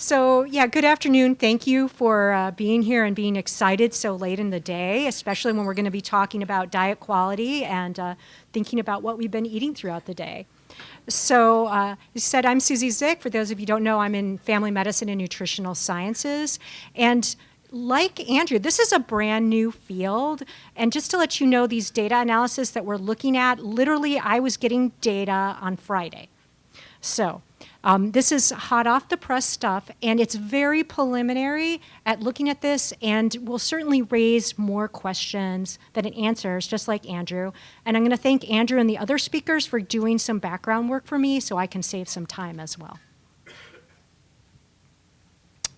So yeah, good afternoon. Thank you for being here and being excited so late in the day, especially when we're going to be talking about diet quality and thinking about what we've been eating throughout the day. So as I said, I'm Susie Zick. For those of you who don't know, I'm in family medicine and nutritional sciences. And like Andrew, this is a brand new field. And just to let you know, these data analysis that we're looking at, literally I was getting data on Friday. So this is hot off the press stuff, and it's very preliminary at looking at this, and will certainly raise more questions than it answers, just like Andrew. And I'm going to thank Andrew and the other speakers for doing some background work for me so I can save some time as well.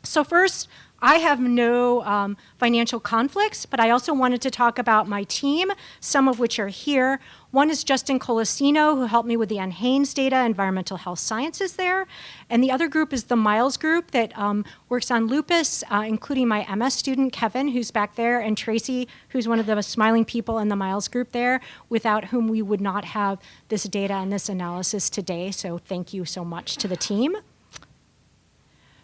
So first, I have no financial conflicts, but I also wanted to talk about my team, some of which are here. One is Justin Colacino, who helped me with the NHANES data, environmental health sciences there. And the other group is the Miles group that works on lupus, including my MS student, Kevin, who's back there, and Tracy, who's one of the smiling people in the Miles group there, without whom we would not have this data and this analysis today. So thank you so much to the team.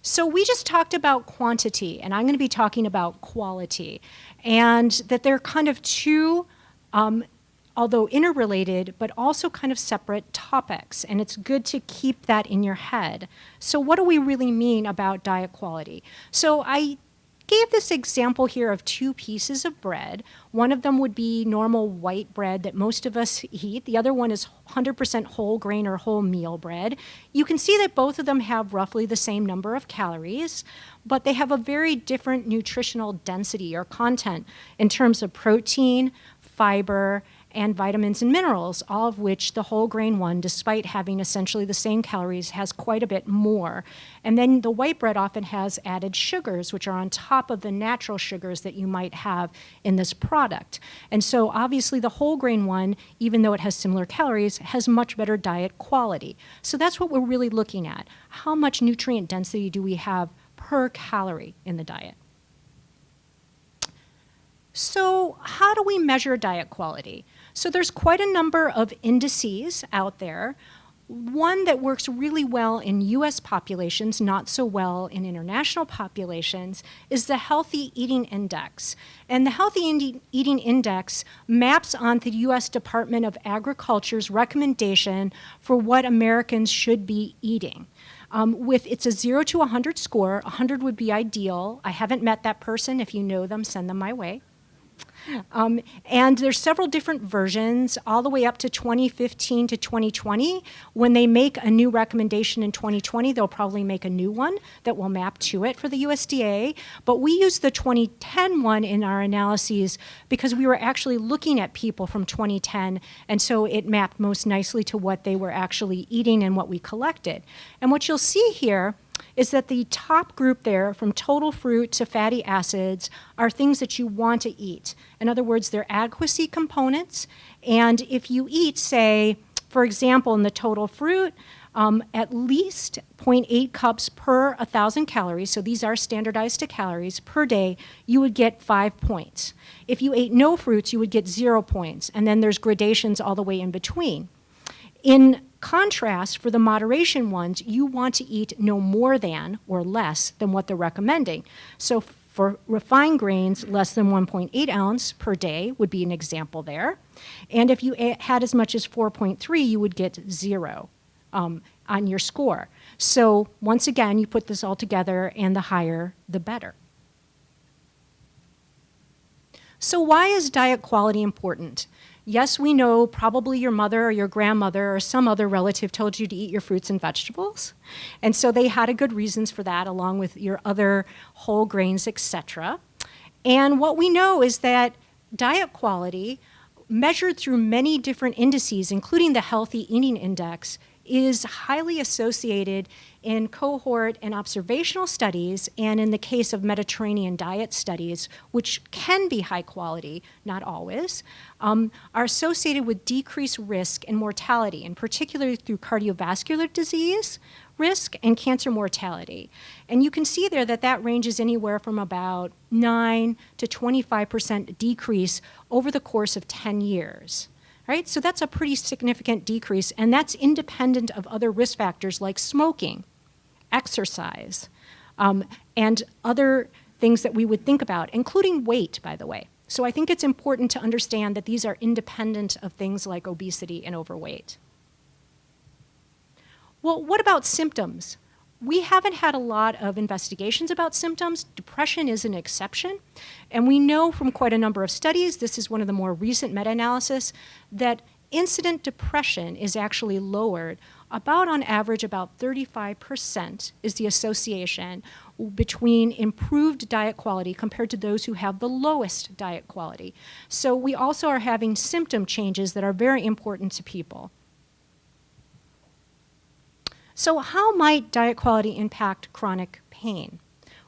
So we just talked about quantity, and I'm going to be talking about quality, and that they're kind of two, although interrelated, but also kind of separate topics, and it's good to keep that in your head. So what do we really mean about diet quality? So I gave this example here of two pieces of bread. One of them would be normal white bread that most of us eat. The other one is 100% whole grain or whole meal bread. You can see that both of them have roughly the same number of calories, but they have a very different nutritional density or content in terms of protein, fiber, and vitamins and minerals, all of which the whole grain one, despite having essentially the same calories, has quite a bit more. And then the white bread often has added sugars, which are on top of the natural sugars that you might have in this product. And so obviously the whole grain one, even though it has similar calories, has much better diet quality. So that's what we're really looking at. How much nutrient density do we have per calorie in the diet? So how do we measure diet quality? So there's quite a number of indices out there. One that works really well in US populations, not so well in international populations, is the Healthy Eating Index. And the Healthy Eating Index maps onto the US Department of Agriculture's recommendation for what Americans should be eating. It's a 0 to 100 score. 100 would be ideal. I haven't met that person. If you know them, send them my way. And there's several different versions, all the way up to 2015 to 2020. When they make a new recommendation in 2020, they'll probably make a new one that will map to it for the USDA. But we used the 2010 one in our analyses because we were actually looking at people from 2010, and so it mapped most nicely to what they were actually eating and what we collected. And what you'll see here is that the top group there, from total fruit to fatty acids, are things that you want to eat. In other words, they're adequacy components. And if you eat, say, for example, in the total fruit, at least 0.8 cups per 1,000 calories, so these are standardized to calories, per day, you would get 5 points. If you ate no fruits, you would get 0 points. And then there's gradations all the way in between. In contrast, for the moderation ones, you want to eat no more than or less than what they're recommending. So for refined grains, less than 1.8 ounce per day would be an example there. And if you had as much as 4.3, you would get 0 on your score. So once again, you put this all together, and the higher, the better. So why is diet quality important? Yes, we know probably your mother or your grandmother or some other relative told you to eat your fruits and vegetables. And so they had a good reasons for that, along with your other whole grains, etc. And what we know is that diet quality, measured through many different indices, including the Healthy Eating Index, is highly associated in cohort and observational studies, and in the case of Mediterranean diet studies, which can be high quality, not always, are associated with decreased risk and mortality, and particularly through cardiovascular disease risk and cancer mortality. And you can see there that that ranges anywhere from about 9 to 25% decrease over the course of 10 years. Right? So that's a pretty significant decrease, and that's independent of other risk factors like smoking, exercise, and other things that we would think about, including weight, by the way. So I think it's important to understand that these are independent of things like obesity and overweight. Well, what about symptoms? We haven't had a lot of investigations about symptoms. Depression is an exception. And we know from quite a number of studies, this is one of the more recent meta-analysis, that incident depression is actually lowered. About on average, about 35% is the association between improved diet quality compared to those who have the lowest diet quality. So we also are having symptom changes that are very important to people. So how might diet quality impact chronic pain?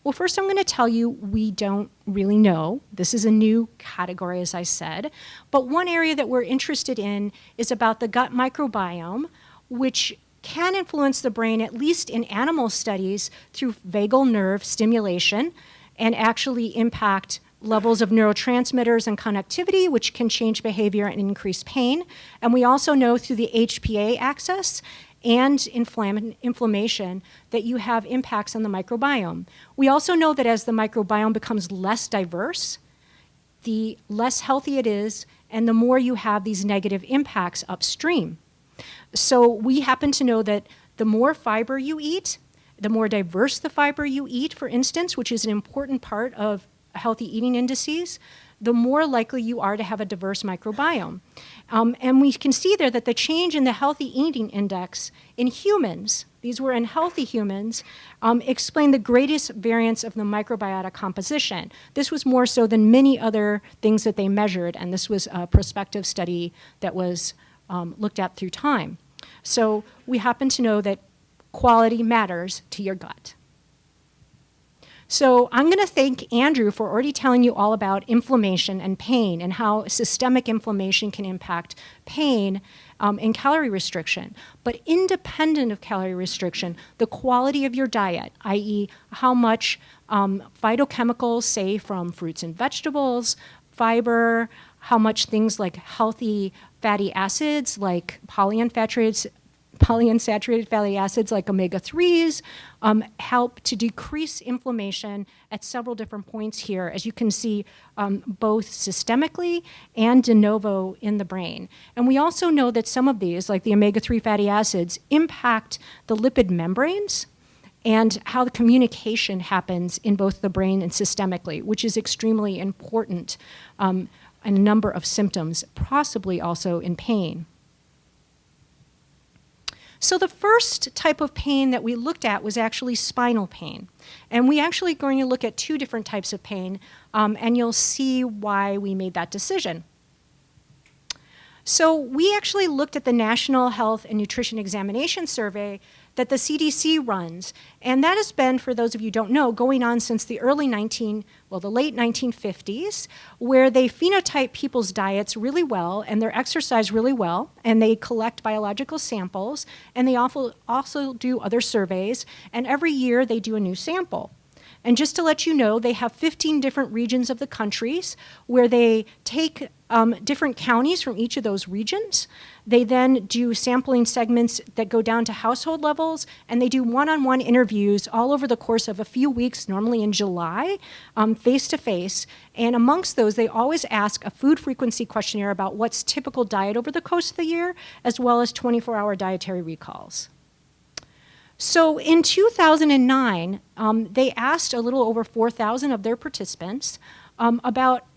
Well, first I'm going to tell you we don't really know. This is a new category, as I said. But one area that we're interested in is about the gut microbiome, which can influence the brain, at least in animal studies, through vagal nerve stimulation and actually impact levels of neurotransmitters and connectivity, which can change behavior and increase pain. And we also know through the HPA axis and inflammation that you have impacts on the microbiome. We also know that as the microbiome becomes less diverse, the less healthy it is, and the more you have these negative impacts upstream. So we happen to know that the more fiber you eat, the more diverse the fiber you eat, for instance, which is an important part of healthy eating indices, the more likely you are to have a diverse microbiome. And we can see there that the change in the healthy eating index in humans, these were in healthy humans, explain the greatest variance of the microbiota composition. This was more so than many other things that they measured, and this was a prospective study that was looked at through time. So we happen to know that quality matters to your gut. So I'm going to thank Andrew for already telling you all about inflammation and pain and how systemic inflammation can impact pain and calorie restriction. But independent of calorie restriction, the quality of your diet, i.e. how much phytochemicals, say from fruits and vegetables, fiber, how much things like healthy fatty acids like polyunsaturated fatty acids like omega-3s help to decrease inflammation at several different points here, as you can see, both systemically and de novo in the brain. And we also know that some of these, like the omega-3 fatty acids, impact the lipid membranes and how the communication happens in both the brain and systemically, which is extremely important in a number of symptoms, possibly also in pain. So the first type of pain that we looked at was actually spinal pain. And we actually going to look at two different types of pain, and you'll see why we made that decision. So we actually looked at the National Health and Nutrition Examination Survey that the CDC runs. And that has been, for those of you who don't know, going on since the late 1950s, where they phenotype people's diets really well and their exercise really well, and they collect biological samples, and they also do other surveys, and every year they do a new sample. And just to let you know, they have 15 different regions of the countries where they take different counties from each of those regions. They then do sampling segments that go down to household levels, and they do one-on-one interviews all over the course of a few weeks, normally in July, face-to-face. And amongst those, they always ask a food frequency questionnaire about what's typical diet over the course of the year, as well as 24-hour dietary recalls. So in 2009, they asked a little over 4,000 of their participants about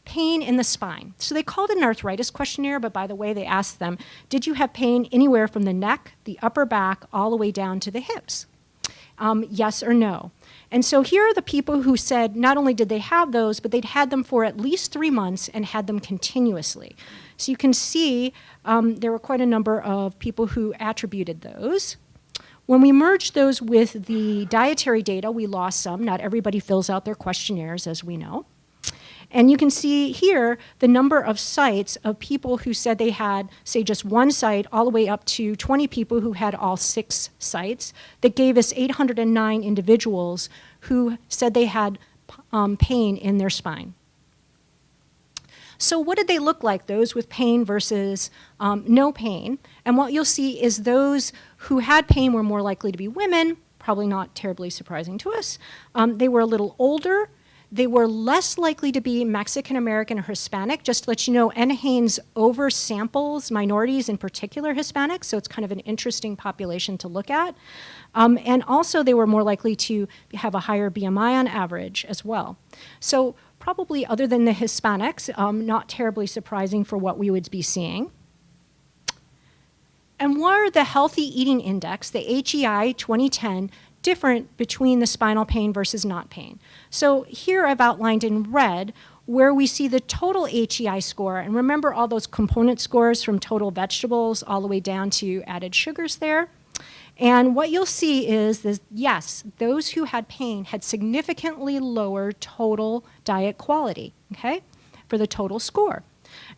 pain in the spine. So they called it an arthritis questionnaire, but by the way, they asked them, did you have pain anywhere from the neck, the upper back, all the way down to the hips? Yes or no? And so here are the people who said not only did they have those, but they'd had them for at least 3 months and had them continuously. So you can see there were quite a number of people who attributed those. When we merged those with the dietary data, we lost some. Not everybody fills out their questionnaires, as we know. And you can see here the number of sites of people who said they had, say, just one site, all the way up to 20 people who had all 6 sites. That gave us 809 individuals who said they had pain in their spine. So what did they look like, those with pain versus no pain? And what you'll see is those who had pain were more likely to be women, probably not terribly surprising to us. They were a little older. They were less likely to be Mexican American or Hispanic. Just to let you know, NHANES oversamples minorities, in particular Hispanics, so it's kind of an interesting population to look at. And also they were more likely to have a higher BMI on average as well. So probably other than the Hispanics, not terribly surprising for what we would be seeing. And were the Healthy Eating Index, the HEI 2010, different between the spinal pain versus not pain? So here I've outlined in red where we see the total HEI score. And remember all those component scores from total vegetables all the way down to added sugars there. And what you'll see is this, yes, those who had pain had significantly lower total diet quality, okay, for the total score.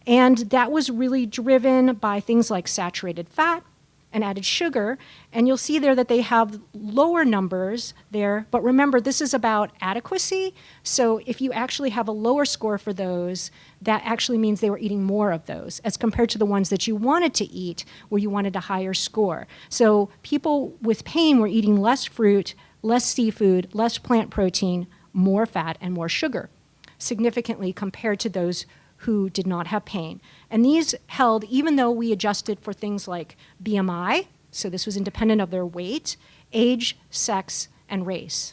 And that was really driven by things like saturated fat and added sugar. And you'll see there that they have lower numbers there. But remember, this is about adequacy. So if you actually have a lower score for those, that actually means they were eating more of those as compared to the ones that you wanted to eat where you wanted a higher score. So people with pain were eating less fruit, less seafood, less plant protein, more fat, and more sugar, significantly compared to those who did not have pain. And these held even though we adjusted for things like BMI, so this was independent of their weight, age, sex, and race.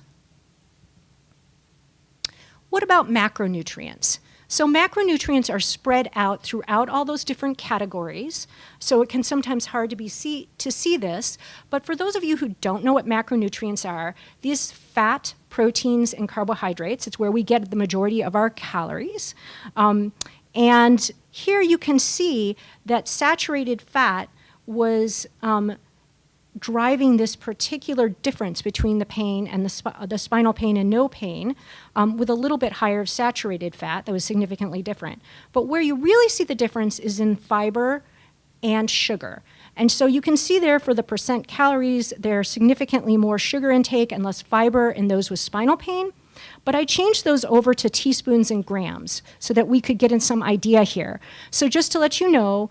What about macronutrients? So macronutrients are spread out throughout all those different categories, so it can sometimes hard to see this, but for those of you who don't know what macronutrients are, these fat, proteins, and carbohydrates, it's where we get the majority of our calories. And here you can see that saturated fat was driving this particular difference between the pain and the spinal pain and no pain, with a little bit higher saturated fat that was significantly different. But where you really see the difference is in fiber and sugar. And so you can see there for the percent calories, there's significantly more sugar intake and less fiber in those with spinal pain. But I changed those over to teaspoons and grams so that we could get in some idea here. So just to let you know,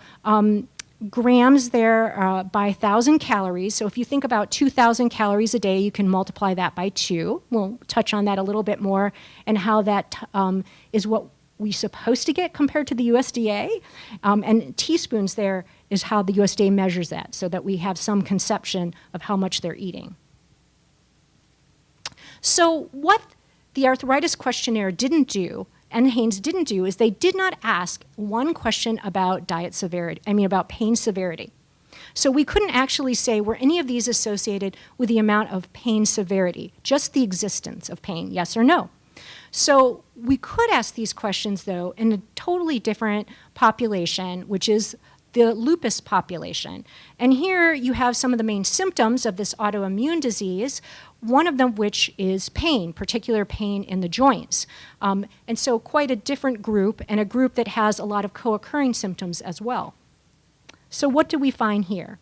grams there by 1,000 calories. So if you think about 2,000 calories a day, you can multiply that by 2. We'll touch on that a little bit more and how that is what we're supposed to get compared to the USDA. And teaspoons there is how the USDA measures that so that we have some conception of how much they're eating. So what the arthritis questionnaire didn't do, and NHANES didn't do, is they did not ask one question about about pain severity. So we couldn't actually say, were any of these associated with the amount of pain severity, just the existence of pain, yes or no? So we could ask these questions, though, in a totally different population, which is the lupus population. And here you have some of the main symptoms of this autoimmune disease, one of them which is pain, particular pain in the joints. And so quite a different group, and a group that has a lot of co-occurring symptoms as well. So what do we find here?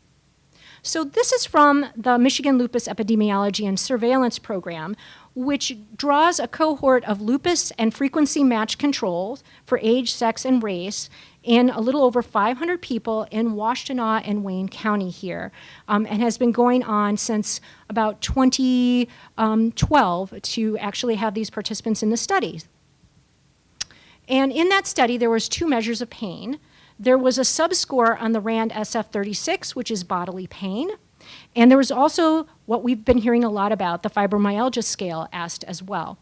So this is from the Michigan Lupus Epidemiology and Surveillance Program, which draws a cohort of lupus and frequency matched controls for age, sex, and race in a little over 500 people in Washtenaw and Wayne County here, and has been going on since about 2012 to actually have these participants in the study. And in that study, there was 2 measures of pain. There was a subscore on the RAND SF-36, which is bodily pain. And there was also what we've been hearing a lot about, the fibromyalgia scale asked as well.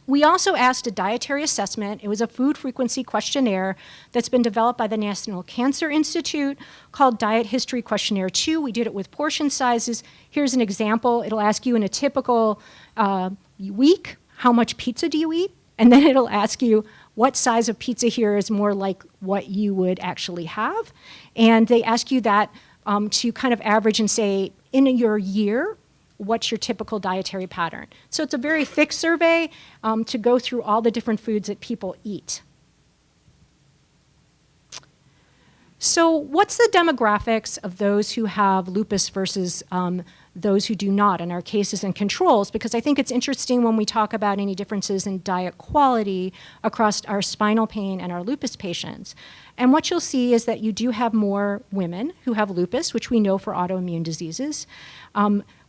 We also asked a dietary assessment. It was a food frequency questionnaire that's been developed by the National Cancer Institute called Diet History Questionnaire 2. We did it with portion sizes. Here's an example. It'll ask you in a typical week, how much pizza do you eat? And then it'll ask you what size of pizza here is more like what you would actually have. And they ask you that to kind of average and say, in your year, what's your typical dietary pattern? So it's a very thick survey to go through all the different foods that people eat. So what's the demographics of those who have lupus versus those who do not in our cases and controls, because I think it's interesting when we talk about any differences in diet quality across our spinal pain and our lupus patients. And what you'll see is that you do have more women who have lupus, which we know for autoimmune diseases.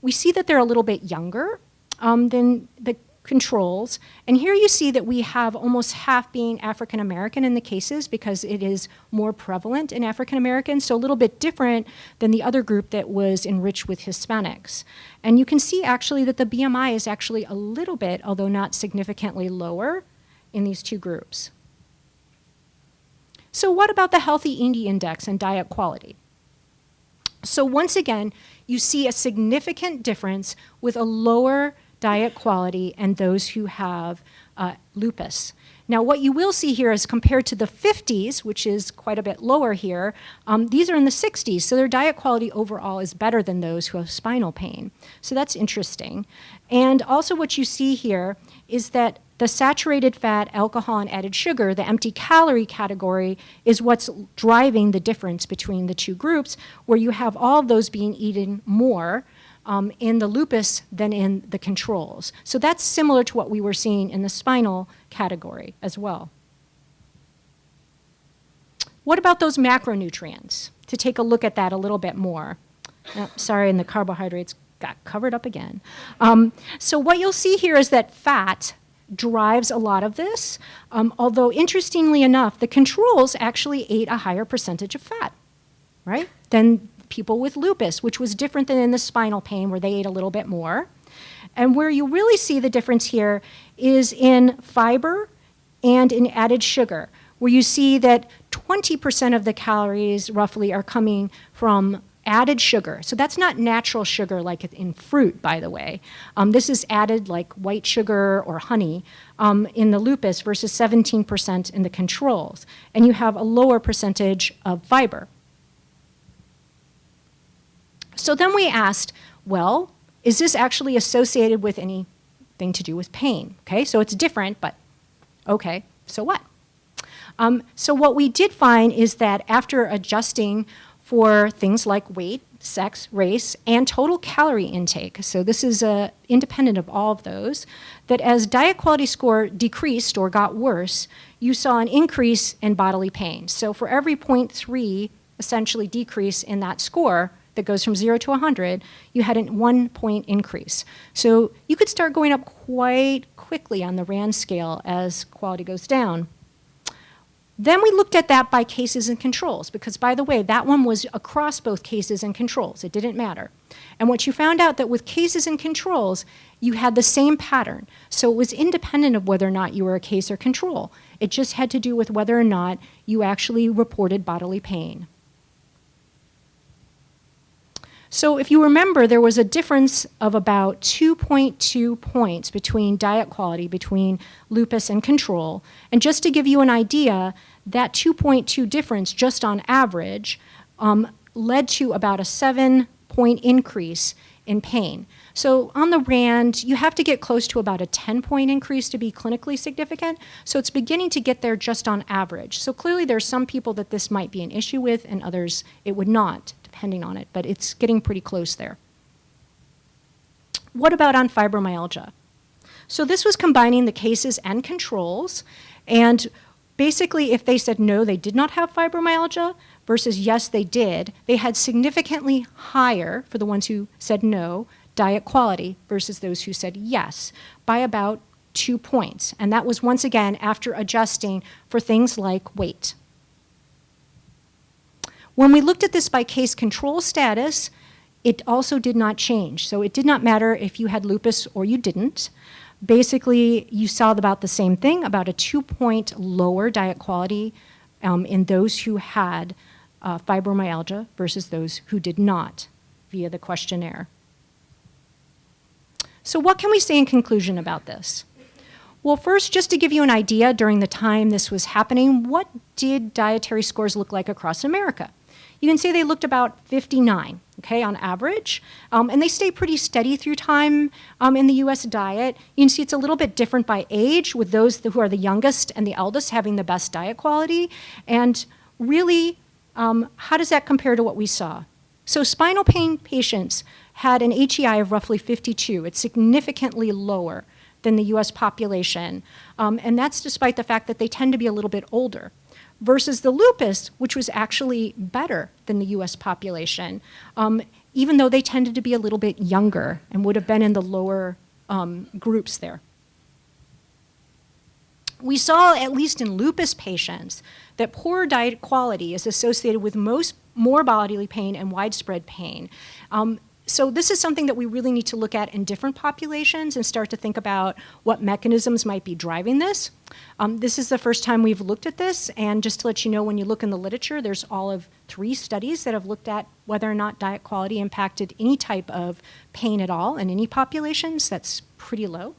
We see that they're a little bit younger than the controls. And here you see that we have almost half being African American in the cases because it is more prevalent in African Americans, so a little bit different than the other group that was enriched with Hispanics. And you can see actually that the BMI is actually a little bit, although not significantly lower, in these two groups. So what about the healthy eating index and diet quality? So once again, you see a significant difference with a lower diet quality and those who have lupus. Now, what you will see here is compared to the 50s, which is quite a bit lower here, these are in the 60s, so their diet quality overall is better than those who have spinal pain. So that's interesting. And also what you see here is that the saturated fat, alcohol, and added sugar, the empty calorie category, is what's driving the difference between the two groups, where you have all of those being eaten more in the lupus than in the controls. So that's similar to what we were seeing in the spinal category as well. What about those macronutrients? To take a look at that a little bit more. Sorry, and the carbohydrates got covered up again. So what you'll see here is that fat drives a lot of this, although interestingly enough, the controls actually ate a higher percentage of fat, right, than people with lupus, which was different than in the spinal pain where they ate a little bit more. And where you really see the difference here is in fiber and in added sugar, where you see that 20% of the calories roughly are coming from added sugar. So that's not natural sugar like in fruit, by the way. This is added like white sugar or honey in the lupus versus 17% in the controls. And you have a lower percentage of fiber. So then we asked, well, is this actually associated with anything to do with pain? Okay, so it's different, but okay, so what? So what we did find is that after adjusting for things like weight, sex, race, and total calorie intake, so this is independent of all of those, that as diet quality score decreased or got worse, you saw an increase in bodily pain. So for every 0.3 essentially decrease in that score, that goes from 0 to 100, you had a 1 point increase. So you could start going up quite quickly on the RAND scale as quality goes down. Then we looked at that by cases and controls, because by the way, that one was across both cases and controls. It didn't matter. And what you found out that with cases and controls, you had the same pattern. So it was independent of whether or not you were a case or control. It just had to do with whether or not you actually reported bodily pain. So if you remember, there was a difference of about 2.2 points between diet quality between lupus and control. And just to give you an idea, that 2.2 difference just on average led to about a 7-point increase in pain. So on the RAND, you have to get close to about a 10-point increase to be clinically significant. So it's beginning to get there just on average. So clearly there's some people that this might be an issue with and others it would not, depending on it, but it's getting pretty close there. What about on fibromyalgia? So this was combining the cases and controls, and basically if they said no, they did not have fibromyalgia, versus yes, they did, they had significantly higher, for the ones who said no, diet quality versus those who said yes, by about 2 points. And that was once again after adjusting for things like weight. When we looked at this by case control status, it also did not change. So it did not matter if you had lupus or you didn't. Basically, you saw about the same thing, about a 2-point lower diet quality in those who had fibromyalgia versus those who did not via the questionnaire. So what can we say in conclusion about this? Well, first, just to give you an idea, during the time this was happening, what did dietary scores look like across America? You can see they looked about 59, okay, on average, and they stay pretty steady through time in the US diet. You can see it's a little bit different by age, with those who are the youngest and the eldest having the best diet quality. And really, how does that compare to what we saw? So spinal pain patients had an HEI of roughly 52. It's significantly lower than the US population. And that's despite the fact that they tend to be a little bit older. Versus the lupus, which was actually better than the US population, even though they tended to be a little bit younger and would have been in the lower groups there. We saw, at least in lupus patients, that poor diet quality is associated with more bodily pain and widespread pain. So this is something that we really need to look at in different populations and start to think about what mechanisms might be driving this. This is the first time we've looked at this, and just to let you know, when you look in the literature, there's all of 3 studies that have looked at whether or not diet quality impacted any type of pain at all in any populations. That's pretty low.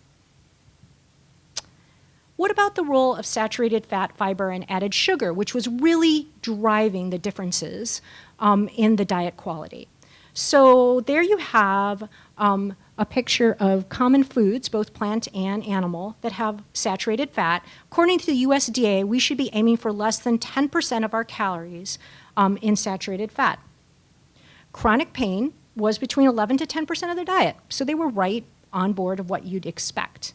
What about the role of saturated fat, fiber, and added sugar, which was really driving the differences in the diet quality? So there you have a picture of common foods, both plant and animal, that have saturated fat. According to the USDA, we should be aiming for less than 10% of our calories in saturated fat. Chronic pain was between 11 to 10% of their diet, so they were right on board of what you'd expect.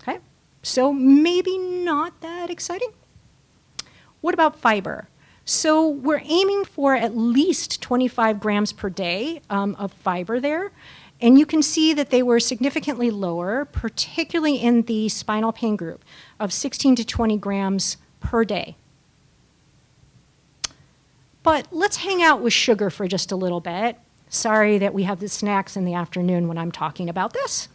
Okay, so maybe not that exciting. What about fiber? So we're aiming for at least 25 grams per day of fiber there. And you can see that they were significantly lower, particularly in the spinal pain group, of 16 to 20 grams per day. But let's hang out with sugar for just a little bit. Sorry that we have the snacks in the afternoon when I'm talking about this.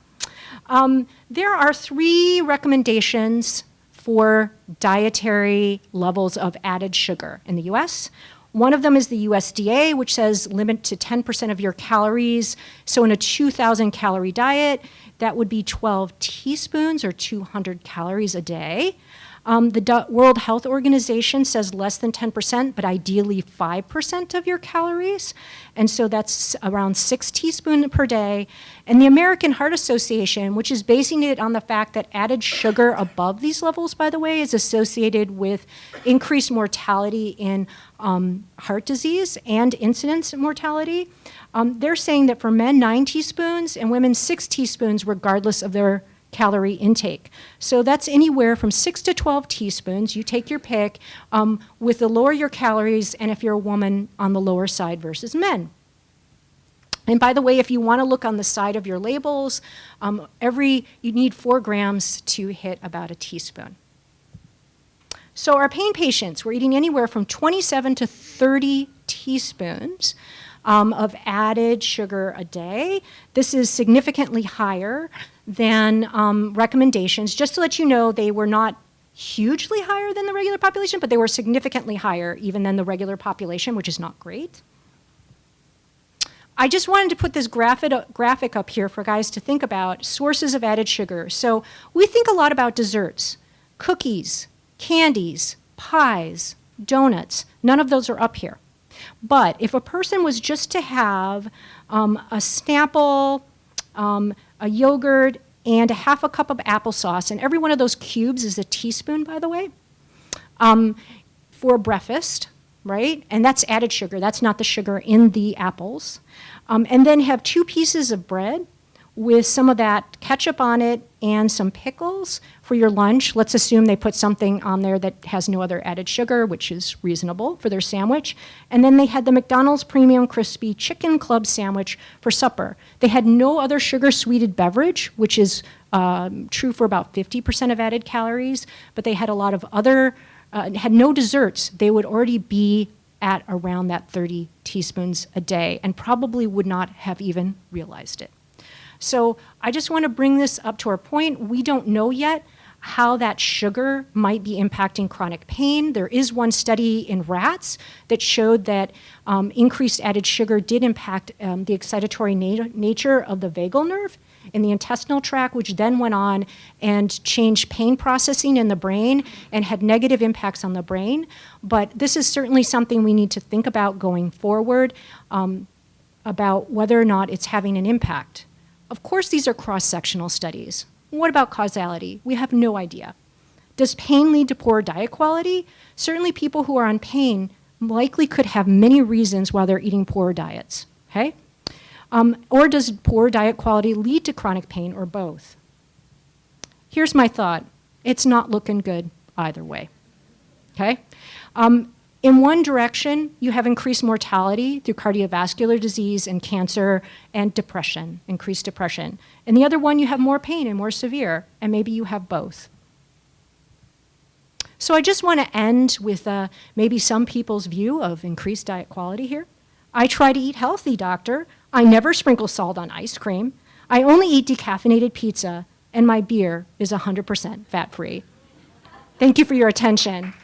There are 3 recommendations for dietary levels of added sugar in the US. One of them is the USDA, which says limit to 10% of your calories. So in a 2,000 calorie diet, that would be 12 teaspoons or 200 calories a day. The World Health Organization says less than 10%, but ideally 5% of your calories. And so that's around 6 teaspoons per day. And the American Heart Association, which is basing it on the fact that added sugar above these levels, by the way, is associated with increased mortality in heart disease and incidence mortality. They're saying that for men, 9 teaspoons, and women, 6 teaspoons, regardless of their calorie intake. So that's anywhere from 6 to 12 teaspoons. You take your pick with the lower your calories, and if you're a woman, on the lower side versus men. And by the way, if you want to look on the side of your labels, you need 4 grams to hit about a teaspoon. So our pain patients were eating anywhere from 27 to 30 teaspoons of added sugar a day. This is significantly higher than recommendations. Just to let you know, they were not hugely higher than the regular population, but they were significantly higher even than the regular population, which is not great. I just wanted to put this graphic up here for guys to think about sources of added sugar. So we think a lot about desserts, cookies, candies, pies, donuts. None of those are up here. But if a person was just to have a Snapple, a yogurt, and a half a cup of applesauce, and every one of those cubes is a teaspoon, by the way, for breakfast, right? And that's added sugar. That's not the sugar in the apples. And then have 2 pieces of bread with some of that ketchup on it and some pickles for your lunch. Let's assume they put something on there that has no other added sugar, which is reasonable for their sandwich. And then they had the McDonald's Premium Crispy Chicken Club sandwich for supper. They had no other sugar-sweetened beverage, which is true for about 50% of added calories, but they had a lot of other, had no desserts. They would already be at around that 30 teaspoons a day and probably would not have even realized it. So I just want to bring this up to our point. We don't know yet how that sugar might be impacting chronic pain. There is one study in rats that showed that increased added sugar did impact the excitatory nature of the vagal nerve in the intestinal tract, which then went on and changed pain processing in the brain and had negative impacts on the brain. But this is certainly something we need to think about going forward about whether or not it's having an impact. Of course, these are cross-sectional studies. What about causality? We have no idea. Does pain lead to poor diet quality? Certainly people who are on pain likely could have many reasons why they're eating poor diets, okay? Or does poor diet quality lead to chronic pain, or both? Here's my thought. It's not looking good either way, okay? In one direction, you have increased mortality through cardiovascular disease and cancer and depression, increased depression. In the other one, you have more pain and more severe, and maybe you have both. So I just want to end with maybe some people's view of increased diet quality here. I try to eat healthy, doctor. I never sprinkle salt on ice cream. I only eat decaffeinated pizza, and my beer is 100% fat-free. Thank you for your attention.